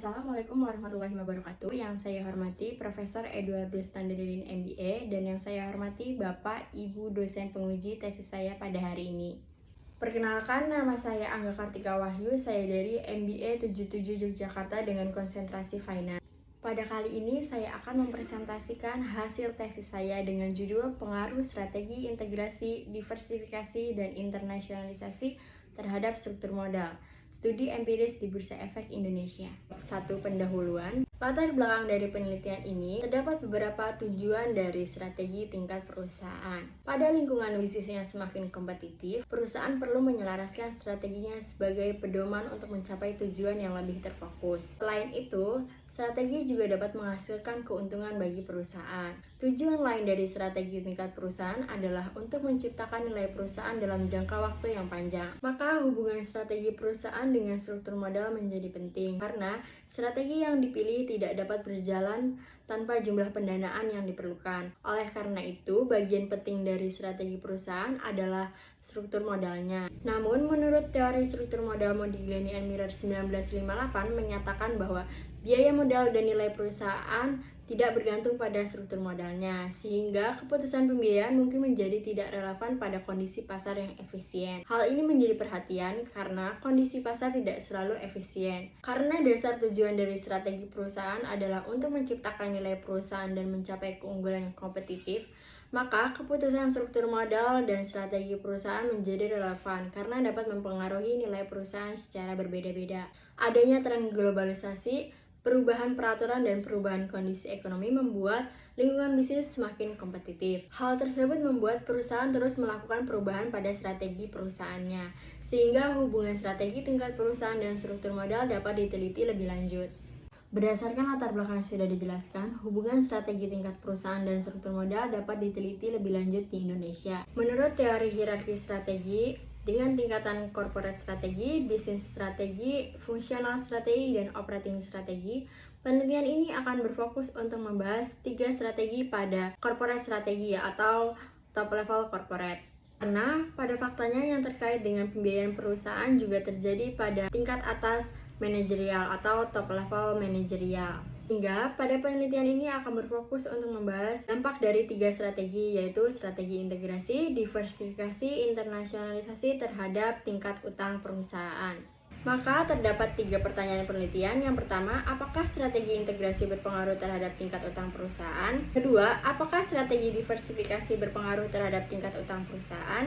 Assalamualaikum warahmatullahi wabarakatuh. Yang saya hormati Profesor Edwardus Standaridin MBA dan yang saya hormati Bapak Ibu dosen penguji tesis saya pada hari ini. Perkenalkan, nama saya Angga Kartika Wahyu, saya dari MBA 77 Yogyakarta dengan konsentrasi Finance. Pada kali ini saya akan mempresentasikan hasil tesis saya dengan judul Pengaruh Strategi Integrasi, Diversifikasi, dan Internasionalisasi terhadap Struktur Modal. Studi empiris di Bursa Efek Indonesia. Satu pendahuluan. Latar belakang dari penelitian ini, terdapat beberapa tujuan dari strategi tingkat perusahaan. Pada lingkungan bisnis yang semakin kompetitif, perusahaan perlu menyelaraskan strateginya sebagai pedoman untuk mencapai tujuan yang lebih terfokus. Selain itu, strategi juga dapat menghasilkan keuntungan bagi perusahaan. Tujuan lain dari strategi tingkat perusahaan adalah untuk menciptakan nilai perusahaan dalam jangka waktu yang panjang. Maka hubungan strategi perusahaan dengan struktur modal menjadi penting, karena strategi yang dipilih tidak dapat berjalan tanpa jumlah pendanaan yang diperlukan. Oleh karena itu, bagian penting dari strategi perusahaan adalah struktur modalnya. Namun, menurut teori struktur modal Modigliani and Miller 1958 menyatakan bahwa biaya modal dan nilai perusahaan tidak bergantung pada struktur modalnya, sehingga keputusan pembiayaan mungkin menjadi tidak relevan pada kondisi pasar yang efisien. Hal ini menjadi perhatian karena kondisi pasar tidak selalu efisien. Karena dasar tujuan dari strategi perusahaan adalah untuk menciptakan nilai perusahaan dan mencapai keunggulan yang kompetitif, maka keputusan struktur modal dan strategi perusahaan menjadi relevan karena dapat mempengaruhi nilai perusahaan secara berbeda-beda. Adanya tren globalisasi, perubahan peraturan dan perubahan kondisi ekonomi membuat lingkungan bisnis semakin kompetitif. Hal tersebut membuat perusahaan terus melakukan perubahan pada strategi perusahaannya, sehingga hubungan strategi tingkat perusahaan dan struktur modal dapat diteliti lebih lanjut. Berdasarkan latar belakang yang sudah dijelaskan, hubungan strategi tingkat perusahaan dan struktur modal dapat diteliti lebih lanjut di Indonesia. Menurut teori hierarki strategi, dengan tingkatan corporate strategi, bisnis strategi, fungsional strategi, dan operating strategi, penelitian ini akan berfokus untuk membahas 3 strategi pada corporate strategi atau top level corporate. Karena pada faktanya yang terkait dengan pembiayaan perusahaan juga terjadi pada tingkat atas manajerial atau top level manajerial. Hingga pada penelitian ini akan berfokus untuk membahas dampak dari 3 strategi, yaitu strategi integrasi, diversifikasi, internasionalisasi terhadap tingkat utang perusahaan. Maka terdapat 3 pertanyaan penelitian. Yang pertama, apakah strategi integrasi berpengaruh terhadap tingkat utang perusahaan? Kedua, apakah strategi diversifikasi berpengaruh terhadap tingkat utang perusahaan?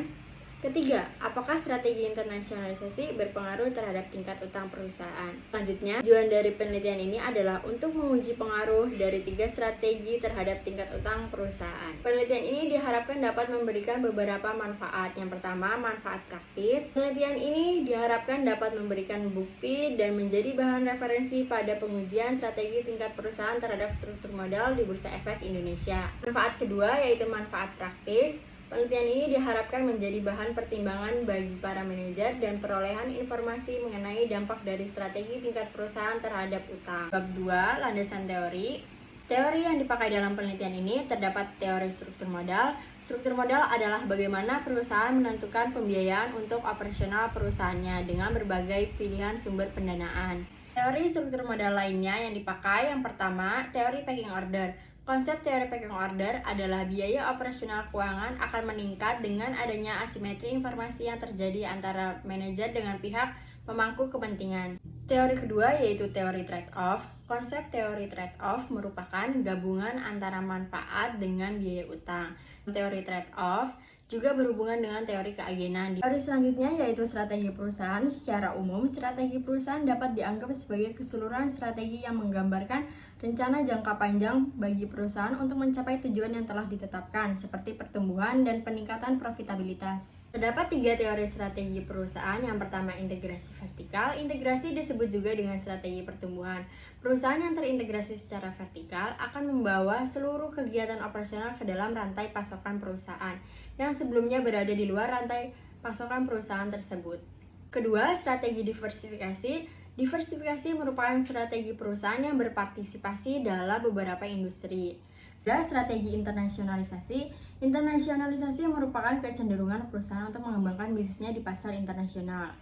Ketiga, apakah strategi internasionalisasi berpengaruh terhadap tingkat utang perusahaan? Selanjutnya, tujuan dari penelitian ini adalah untuk menguji pengaruh dari 3 strategi terhadap tingkat utang perusahaan. Penelitian ini diharapkan dapat memberikan beberapa manfaat. Yang pertama, manfaat praktis. Penelitian ini diharapkan dapat memberikan bukti dan menjadi bahan referensi pada pengujian strategi tingkat perusahaan terhadap struktur modal di Bursa Efek Indonesia. Manfaat kedua yaitu manfaat praktis. Penelitian ini diharapkan menjadi bahan pertimbangan bagi para manajer dan perolehan informasi mengenai dampak dari strategi tingkat perusahaan terhadap utang. Bab 2, landasan teori. Teori yang dipakai dalam penelitian ini terdapat teori struktur modal. Struktur modal adalah bagaimana perusahaan menentukan pembiayaan untuk operasional perusahaannya dengan berbagai pilihan sumber pendanaan. Teori struktur modal lainnya yang dipakai yang pertama, teori pecking order. Konsep teori pecking order adalah biaya operasional keuangan akan meningkat dengan adanya asimetri informasi yang terjadi antara manajer dengan pihak pemangku kepentingan. Teori kedua yaitu teori trade-off. Konsep teori trade-off merupakan gabungan antara manfaat dengan biaya utang. Teori trade-off juga berhubungan dengan teori keagenan. Teori selanjutnya yaitu strategi perusahaan. Secara umum, strategi perusahaan dapat dianggap sebagai keseluruhan strategi yang menggambarkan rencana jangka panjang bagi perusahaan untuk mencapai tujuan yang telah ditetapkan, seperti pertumbuhan dan peningkatan profitabilitas. Terdapat 3 teori strategi perusahaan. Yang pertama, integrasi vertikal. Integrasi disebut juga dengan strategi pertumbuhan. Perusahaan yang terintegrasi secara vertikal akan membawa seluruh kegiatan operasional ke dalam rantai pasokan perusahaan yang sebelumnya berada di luar rantai pasokan perusahaan tersebut. Kedua, strategi diversifikasi. Diversifikasi merupakan strategi perusahaan yang berpartisipasi dalam beberapa industri. Strategi internasionalisasi. Internasionalisasi merupakan kecenderungan perusahaan untuk mengembangkan bisnisnya di pasar internasional.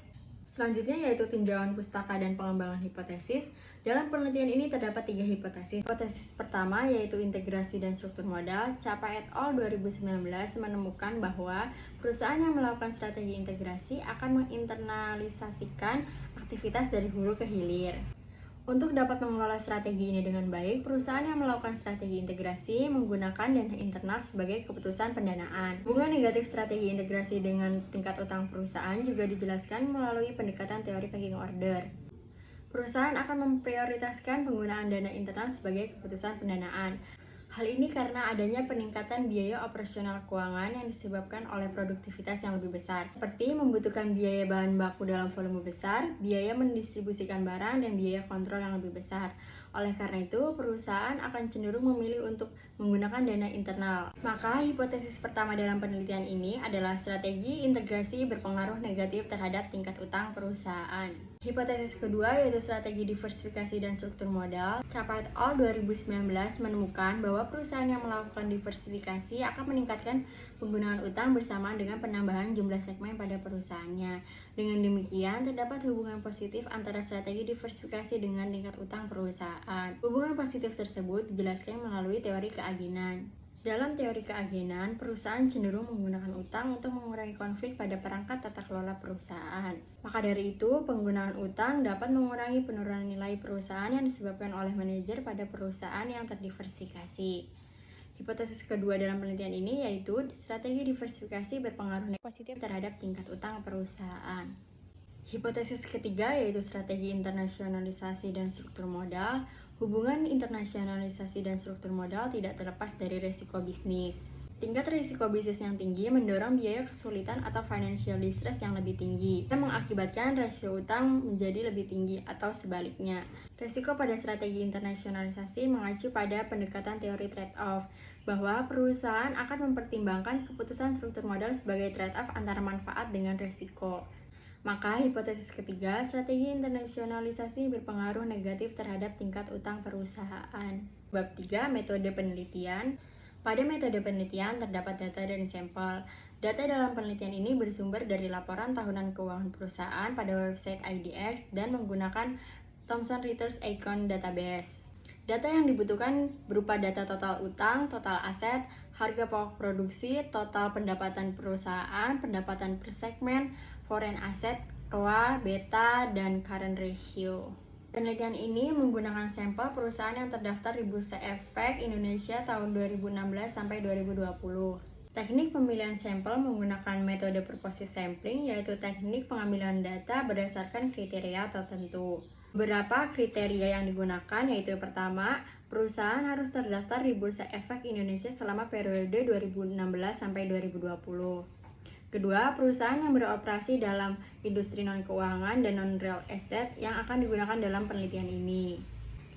Selanjutnya yaitu tinjauan pustaka dan pengembangan hipotesis. Dalam penelitian ini terdapat 3 hipotesis. Hipotesis pertama yaitu integrasi dan struktur modal. Chapa et al. 2019 menemukan bahwa perusahaan yang melakukan strategi integrasi akan menginternalisasikan aktivitas dari hulu ke hilir. Untuk dapat mengelola strategi ini dengan baik, perusahaan yang melakukan strategi integrasi menggunakan dana internal sebagai keputusan pendanaan. Hubungan negatif strategi integrasi dengan tingkat utang perusahaan juga dijelaskan melalui pendekatan teori pecking order. Perusahaan akan memprioritaskan penggunaan dana internal sebagai keputusan pendanaan. Hal ini karena adanya peningkatan biaya operasional keuangan yang disebabkan oleh produktivitas yang lebih besar, seperti membutuhkan biaya bahan baku dalam volume besar, biaya mendistribusikan barang, dan biaya kontrol yang lebih besar. Oleh karena itu, perusahaan akan cenderung memilih untuk menggunakan dana internal. Maka, hipotesis pertama dalam penelitian ini adalah strategi integrasi berpengaruh negatif terhadap tingkat utang perusahaan. Hipotesis kedua yaitu strategi diversifikasi dan struktur modal. Chapa et al. 2019 menemukan bahwa perusahaan yang melakukan diversifikasi akan meningkatkan penggunaan utang bersamaan dengan penambahan jumlah segmen pada perusahaannya. Dengan demikian, terdapat hubungan positif antara strategi diversifikasi dengan tingkat utang perusahaan. Hubungan positif tersebut dijelaskan melalui teori keagenan. Dalam teori keagenan, perusahaan cenderung menggunakan utang untuk mengurangi konflik pada perangkat tata kelola perusahaan. Maka dari itu, penggunaan utang dapat mengurangi penurunan nilai perusahaan yang disebabkan oleh manajer pada perusahaan yang terdiversifikasi. Hipotesis kedua dalam penelitian ini yaitu strategi diversifikasi berpengaruh positif terhadap tingkat utang perusahaan. Hipotesis ketiga yaitu strategi internasionalisasi dan struktur modal. Hubungan internasionalisasi dan struktur modal tidak terlepas dari risiko bisnis. Tingkat risiko bisnis yang tinggi mendorong biaya kesulitan atau financial distress yang lebih tinggi, yang mengakibatkan rasio utang menjadi lebih tinggi atau sebaliknya. Risiko pada strategi internasionalisasi mengacu pada pendekatan teori trade-off, bahwa perusahaan akan mempertimbangkan keputusan struktur modal sebagai trade-off antara manfaat dengan risiko. Maka hipotesis ketiga, strategi internasionalisasi berpengaruh negatif terhadap tingkat utang perusahaan. Bab 3, metode penelitian. Pada metode penelitian terdapat data dan sampel. Data dalam penelitian ini bersumber dari laporan tahunan keuangan perusahaan pada website IDX dan menggunakan Thomson Reuters Econ Database. Data yang dibutuhkan berupa data total utang, total aset, harga pokok produksi, total pendapatan perusahaan, pendapatan per segmen, foreign asset, ROA, beta, dan current ratio. Penelitian ini menggunakan sampel perusahaan yang terdaftar di Bursa Efek Indonesia tahun 2016 sampai 2020. Teknik pemilihan sampel menggunakan metode purposive sampling, yaitu teknik pengambilan data berdasarkan kriteria tertentu. Beberapa kriteria yang digunakan yaitu pertama, perusahaan harus terdaftar di Bursa Efek Indonesia selama periode 2016 sampai 2020. Kedua, perusahaan yang beroperasi dalam industri non-keuangan dan non-real estate yang akan digunakan dalam penelitian ini.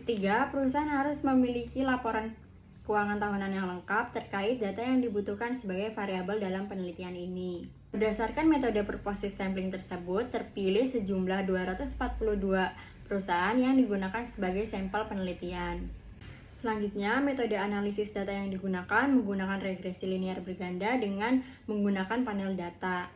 Ketiga, perusahaan harus memiliki laporan keuangan tahunan yang lengkap terkait data yang dibutuhkan sebagai variabel dalam penelitian ini. Berdasarkan metode purposive sampling tersebut, terpilih sejumlah 242 perusahaan yang digunakan sebagai sampel penelitian. Selanjutnya, metode analisis data yang digunakan menggunakan regresi linear berganda dengan menggunakan panel data.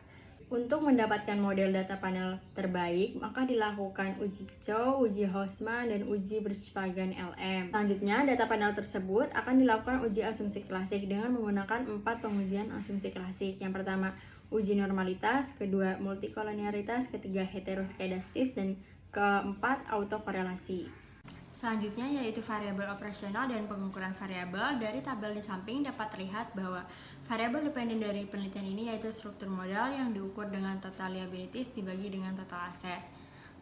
Untuk mendapatkan model data panel terbaik, maka dilakukan uji Chow, uji Hausman, dan uji Birchpagan LM. Selanjutnya, data panel tersebut akan dilakukan uji asumsi klasik dengan menggunakan 4 pengujian asumsi klasik. Yang pertama, uji normalitas, kedua, multikolonialitas, ketiga, heteroskedastis, dan keempat, autokorelasi. Selanjutnya yaitu variabel operasional dan pengukuran variabel. Dari tabel di samping dapat terlihat bahwa variabel dependen dari penelitian ini yaitu struktur modal yang diukur dengan total liabilities dibagi dengan total aset.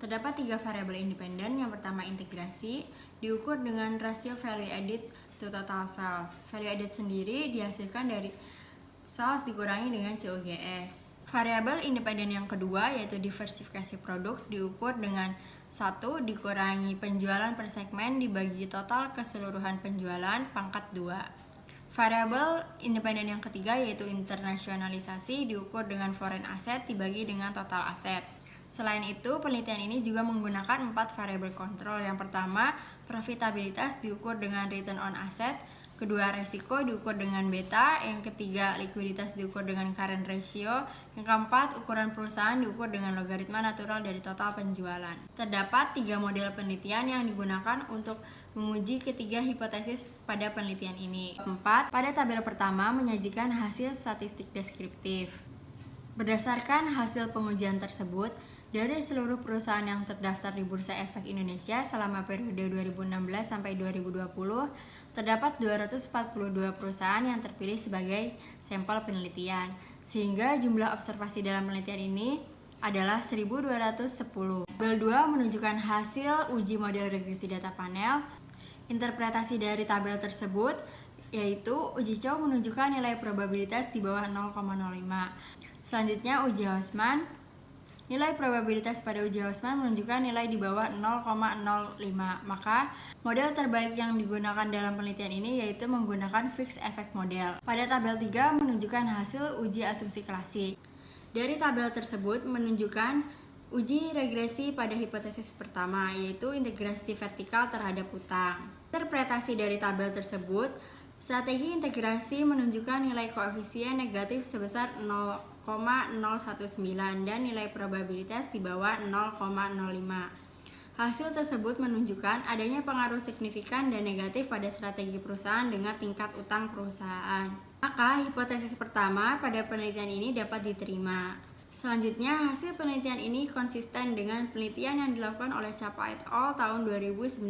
Terdapat 3 variabel independen. Yang pertama integrasi, diukur dengan rasio value added to total sales. Value added sendiri dihasilkan dari sales dikurangi dengan COGS. Variabel independen yang kedua yaitu diversifikasi produk, diukur dengan 1 dikurangi penjualan per segmen dibagi total keseluruhan penjualan pangkat 2. Variabel independen yang ketiga yaitu internasionalisasi, diukur dengan foreign asset dibagi dengan total aset. Selain itu, penelitian ini juga menggunakan 4 variabel kontrol. Yang pertama, profitabilitas diukur dengan return on asset, Kedua, resiko diukur dengan beta. Yang ketiga, likuiditas diukur dengan current ratio. Yang keempat, ukuran perusahaan diukur dengan logaritma natural dari total penjualan. Terdapat 3 model penelitian yang digunakan untuk menguji ketiga hipotesis pada penelitian ini. 4. Pada tabel pertama menyajikan hasil statistik deskriptif. Berdasarkan hasil pengujian tersebut, dari seluruh perusahaan yang terdaftar di Bursa Efek Indonesia selama periode 2016 sampai 2020, terdapat 242 perusahaan yang terpilih sebagai sampel penelitian, sehingga jumlah observasi dalam penelitian ini adalah 1210. Tabel 2 menunjukkan hasil uji model regresi data panel. Interpretasi dari tabel tersebut yaitu uji Chow menunjukkan nilai probabilitas di bawah 0,05. Selanjutnya uji Hausman. Nilai probabilitas pada uji Hausman menunjukkan nilai di bawah 0,05. Maka model terbaik yang digunakan dalam penelitian ini yaitu menggunakan fixed effect model. Pada tabel 3 menunjukkan hasil uji asumsi klasik. Dari tabel tersebut menunjukkan uji regresi pada hipotesis pertama, yaitu integrasi vertikal terhadap utang. Interpretasi dari tabel tersebut, strategi integrasi menunjukkan nilai koefisien negatif sebesar 0,019 dan nilai probabilitas di bawah 0,05. Hasil tersebut menunjukkan adanya pengaruh signifikan dan negatif pada strategi perusahaan dengan tingkat utang perusahaan. Maka hipotesis pertama pada penelitian ini dapat diterima. Selanjutnya, hasil penelitian ini konsisten dengan penelitian yang dilakukan oleh Chapa et al. Tahun 2019.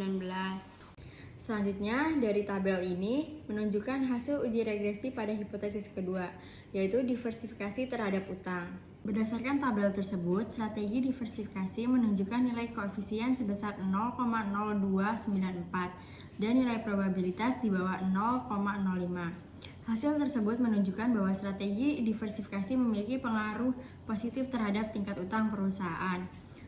Selanjutnya, dari tabel ini menunjukkan hasil uji regresi pada hipotesis kedua, yaitu diversifikasi terhadap utang. Berdasarkan tabel tersebut, strategi diversifikasi menunjukkan nilai koefisien sebesar 0,0294 dan nilai probabilitas di bawah 0,05. Hasil tersebut menunjukkan bahwa strategi diversifikasi memiliki pengaruh positif terhadap tingkat utang perusahaan.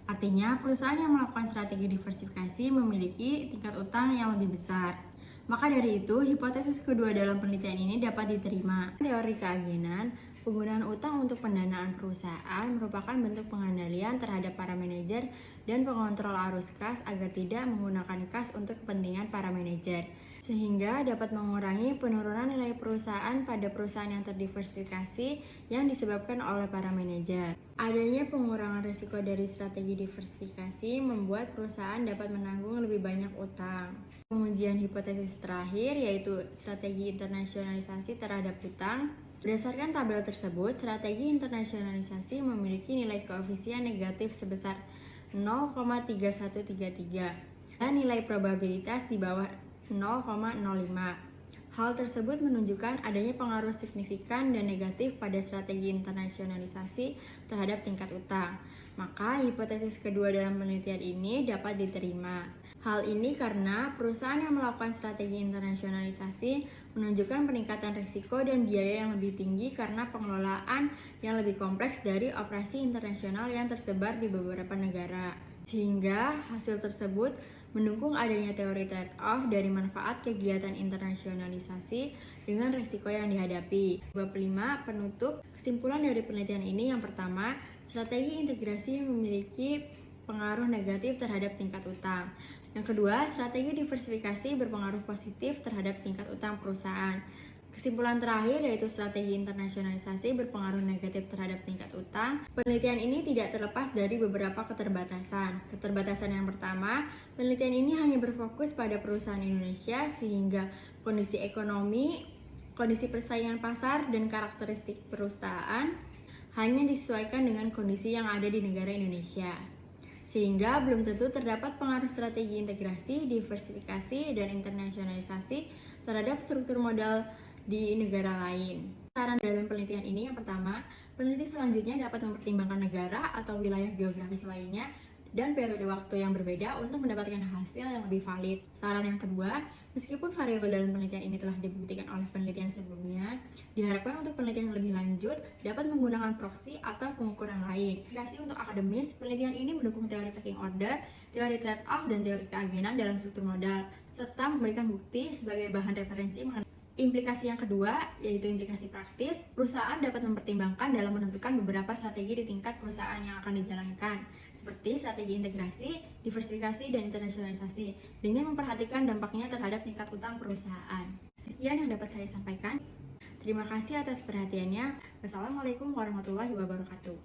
Artinya, perusahaan yang melakukan strategi diversifikasi memiliki tingkat utang yang lebih besar. Maka dari itu, hipotesis kedua dalam penelitian ini dapat diterima. Teori keagenan, penggunaan utang untuk pendanaan perusahaan merupakan bentuk pengendalian terhadap para manajer dan pengontrol arus kas agar tidak menggunakan kas untuk kepentingan para manajer, sehingga dapat mengurangi penurunan nilai perusahaan pada perusahaan yang terdiversifikasi yang disebabkan oleh para manajer. Adanya pengurangan risiko dari strategi diversifikasi membuat perusahaan dapat menanggung lebih banyak utang. Pengujian hipotesis terakhir yaitu strategi internasionalisasi terhadap utang. Berdasarkan tabel tersebut, strategi internasionalisasi memiliki nilai koefisien negatif sebesar 0,3133 dan nilai probabilitas di bawah 0,05. Hal tersebut menunjukkan adanya pengaruh signifikan dan negatif pada strategi internasionalisasi terhadap tingkat utang. Maka hipotesis kedua dalam penelitian ini dapat diterima. Hal ini karena perusahaan yang melakukan strategi internasionalisasi menunjukkan peningkatan risiko dan biaya yang lebih tinggi karena pengelolaan yang lebih kompleks dari operasi internasional yang tersebar di beberapa negara. Sehingga hasil tersebut mendukung adanya teori trade-off dari manfaat kegiatan internasionalisasi dengan risiko yang dihadapi. Bab 5 penutup. Kesimpulan dari penelitian ini yang pertama, strategi integrasi memiliki pengaruh negatif terhadap tingkat utang. Yang kedua, strategi diversifikasi berpengaruh positif terhadap tingkat utang perusahaan. Kesimpulan terakhir yaitu strategi internasionalisasi berpengaruh negatif terhadap tingkat utang. Penelitian ini tidak terlepas dari beberapa keterbatasan. Keterbatasan yang pertama, penelitian ini hanya berfokus pada perusahaan Indonesia sehingga kondisi ekonomi, kondisi persaingan pasar, dan karakteristik perusahaan hanya disesuaikan dengan kondisi yang ada di negara Indonesia. Sehingga belum tentu terdapat pengaruh strategi integrasi, diversifikasi, dan internasionalisasi terhadap struktur modal di negara lain. Saran dalam penelitian ini yang pertama, peneliti selanjutnya dapat mempertimbangkan negara atau wilayah geografis lainnya dan periode waktu yang berbeda untuk mendapatkan hasil yang lebih valid. Saran yang kedua, meskipun variabel dalam penelitian ini telah dibuktikan oleh penelitian sebelumnya, diharapkan untuk penelitian yang lebih lanjut dapat menggunakan proxy atau pengukuran lain. Aplikasi untuk akademis, penelitian ini mendukung teori pecking order, teori trade-off, dan teori keagenan dalam struktur modal, serta memberikan bukti sebagai bahan referensi Implikasi yang kedua, yaitu implikasi praktis, perusahaan dapat mempertimbangkan dalam menentukan beberapa strategi di tingkat perusahaan yang akan dijalankan, seperti strategi integrasi, diversifikasi, dan internasionalisasi, dengan memperhatikan dampaknya terhadap tingkat utang perusahaan. Sekian yang dapat saya sampaikan. Terima kasih atas perhatiannya. Wassalamualaikum warahmatullahi wabarakatuh.